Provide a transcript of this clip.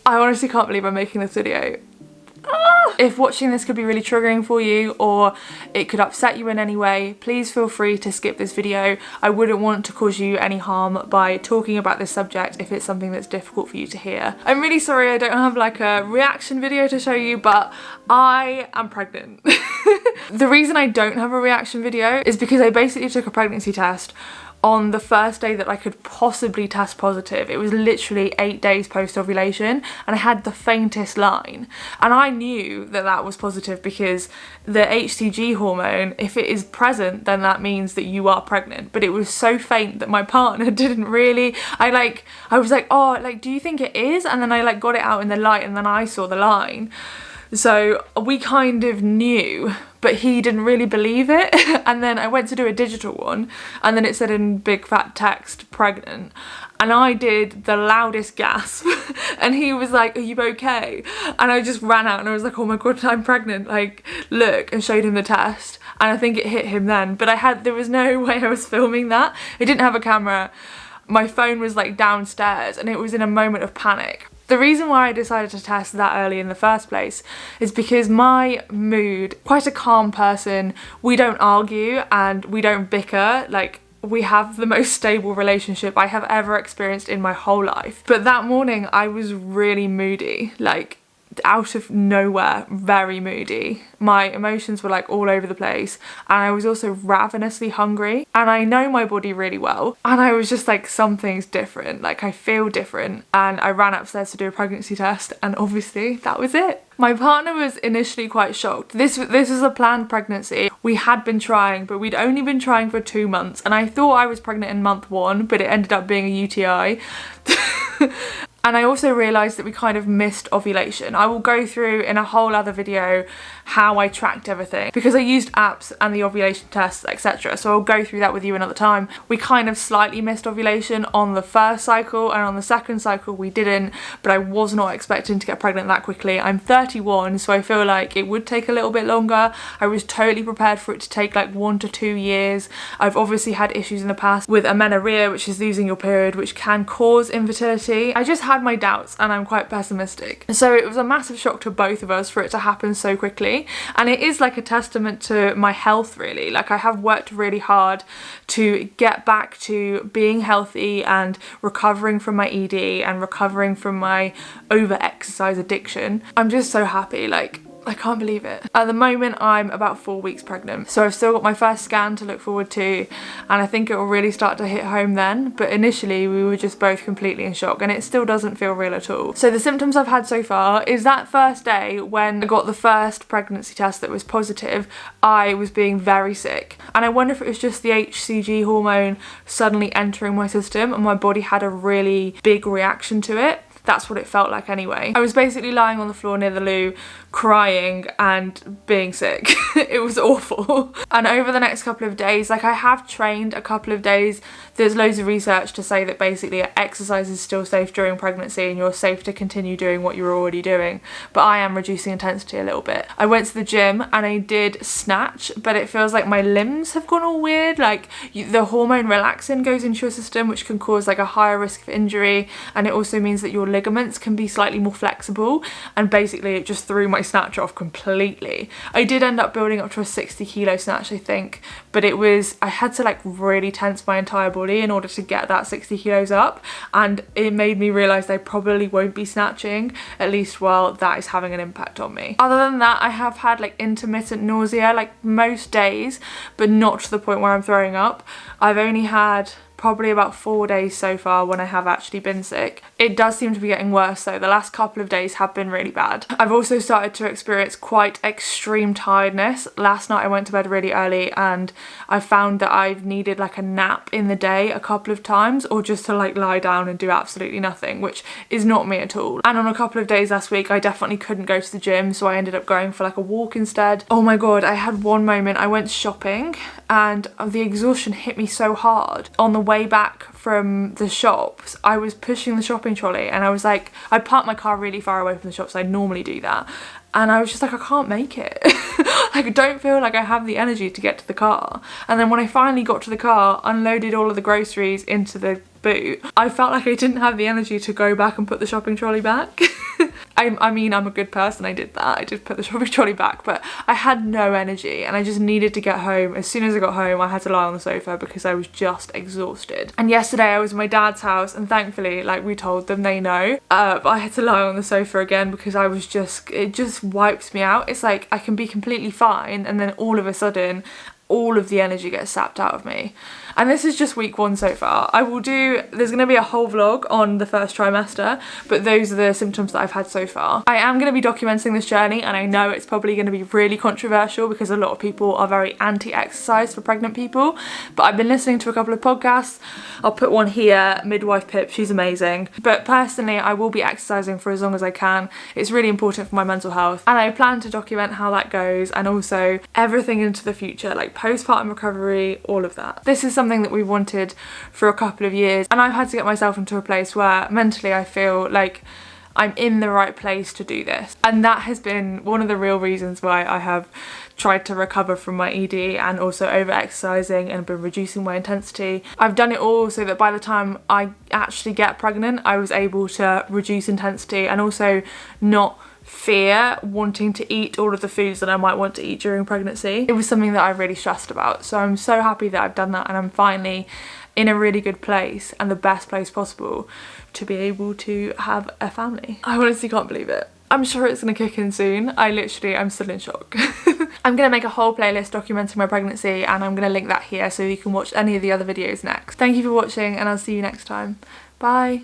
I honestly can't believe I'm making this video. If watching this could be really triggering for you or it could upset you in any way, please feel free to skip this video. I wouldn't want to cause you any harm by talking about this subject if it's something that's difficult for you to hear. I'm really sorry I don't have like a reaction video to show you, but I am pregnant. The reason I don't have a reaction video is because I basically took a pregnancy test on the first day that I could possibly test positive. It was literally 8 days post-ovulation and I had the faintest line. And I knew that that was positive because the HCG hormone, if it is present, then that means that you are pregnant. But it was so faint that my partner didn't really, I was like, oh, like, do you think it is? And then I like got it out in the light and then I saw the line. So we kind of knew, but he didn't really believe it. And then I went to do a digital one and then it said in big fat text, pregnant. And I did the loudest gasp and he was like, are you okay? And I just ran out and I was like, oh my God, I'm pregnant. Like, look, and showed him the test. And I think it hit him then, but there was no way I was filming that. I didn't have a camera. My phone was like downstairs and it was in a moment of panic. The reason why I decided to test that early in the first place is because my mood, quite a calm person, we don't argue and we don't bicker, like we have the most stable relationship I have ever experienced in my whole life. But that morning I was really moody, like out of nowhere, very moody. My emotions were like all over the place and I was also ravenously hungry and I know my body really well and I was just like, something's different, like I feel different. And I ran upstairs to do a pregnancy test and obviously that was it. My partner was initially quite shocked. This was a planned pregnancy. We had been trying, but we'd only been trying for 2 months and I thought I was pregnant in month 1, but it ended up being a UTI. And I also realised that we kind of missed ovulation. I will go through in a whole other video how I tracked everything because I used apps and the ovulation tests, etc. So I'll go through that with you another time. We kind of slightly missed ovulation on the first cycle and on the second cycle we didn't, but I was not expecting to get pregnant that quickly. I'm 31, so I feel like it would take a little bit longer. I was totally prepared for it to take like 1 to 2 years. I've obviously had issues in the past with amenorrhea, which is losing your period, which can cause infertility. I just had my doubts and I'm quite pessimistic. So it was a massive shock to both of us for it to happen so quickly. And it is like a testament to my health really. Like I have worked really hard to get back to being healthy and recovering from my ED and recovering from my over-exercise addiction. I'm just so happy, like I can't believe it. At the moment I'm about 4 weeks pregnant, so I've still got my first scan to look forward to and I think it will really start to hit home then, but initially we were just both completely in shock and it still doesn't feel real at all. So the symptoms I've had so far is that first day when I got the first pregnancy test that was positive, I was being very sick and I wonder if it was just the HCG hormone suddenly entering my system and my body had a really big reaction to it. That's what it felt like anyway. I was basically lying on the floor near the loo, crying and being sick. It was awful. And over the next couple of days, like I have trained a couple of days. There's loads of research to say that basically exercise is still safe during pregnancy and you're safe to continue doing what you're already doing. But I am reducing intensity a little bit. I went to the gym and I did snatch, but it feels like my limbs have gone all weird. Like the hormone relaxin goes into your system, which can cause like a higher risk of injury. And it also means that your ligaments can be slightly more flexible, and basically it just threw my snatch off completely. I did end up building up to a 60 kilo snatch I think, but I had to like really tense my entire body in order to get that 60 kilos up, and it made me realise I probably won't be snatching, at least while that is having an impact on me. Other than that, I have had like intermittent nausea like most days, but not to the point where I'm throwing up. I've only had probably about 4 days so far when I have actually been sick. It does seem to be getting worse though. The last couple of days have been really bad. I've also started to experience quite extreme tiredness. Last night I went to bed really early and I found that I've needed like a nap in the day a couple of times, or just to like lie down and do absolutely nothing, which is not me at all. And on a couple of days last week I definitely couldn't go to the gym, so I ended up going for like a walk instead. Oh my god, I had one moment I went shopping and the exhaustion hit me so hard. On the way back from the shops, I was pushing the shopping trolley and I was like, I parked my car really far away from the shops, I normally do that, and I was just like, I can't make it. Like I don't feel like I have the energy to get to the car. And then when I finally got to the car, unloaded all of the groceries into the boot, I felt like I didn't have the energy to go back and put the shopping trolley back. I mean, I'm a good person, I did that. I did put the shopping trolley back, but I had no energy and I just needed to get home. As soon as I got home, I had to lie on the sofa because I was just exhausted. And yesterday I was in my dad's house and thankfully, like, we told them, they know, but I had to lie on the sofa again because I was just, it just wipes me out. It's like I can be completely fine and then all of a sudden all of the energy gets sapped out of me. And this is just week 1 so far. There's going to be a whole vlog on the first trimester, but those are the symptoms that I've had so far. I am going to be documenting this journey, and I know it's probably going to be really controversial because a lot of people are very anti-exercise for pregnant people, but I've been listening to a couple of podcasts. I'll put one here, Midwife Pip, she's amazing. But personally, I will be exercising for as long as I can. It's really important for my mental health, and I plan to document how that goes and also everything into the future, like postpartum recovery, all of that. This is something that we wanted for a couple of years, and I've had to get myself into a place where mentally I feel like I'm in the right place to do this, and that has been one of the real reasons why I have tried to recover from my ED and also over exercising and been reducing my intensity. I've done it all so that by the time I actually get pregnant, I was able to reduce intensity and also not fear wanting to eat all of the foods that I might want to eat during pregnancy. It was something that I really stressed about, so I'm so happy that I've done that and I'm finally in a really good place and the best place possible to be able to have a family. I honestly can't believe it. I'm sure it's gonna kick in soon. I'm still in shock. I'm gonna make a whole playlist documenting my pregnancy and I'm gonna link that here so you can watch any of the other videos next. Thank you for watching and I'll see you next time. Bye.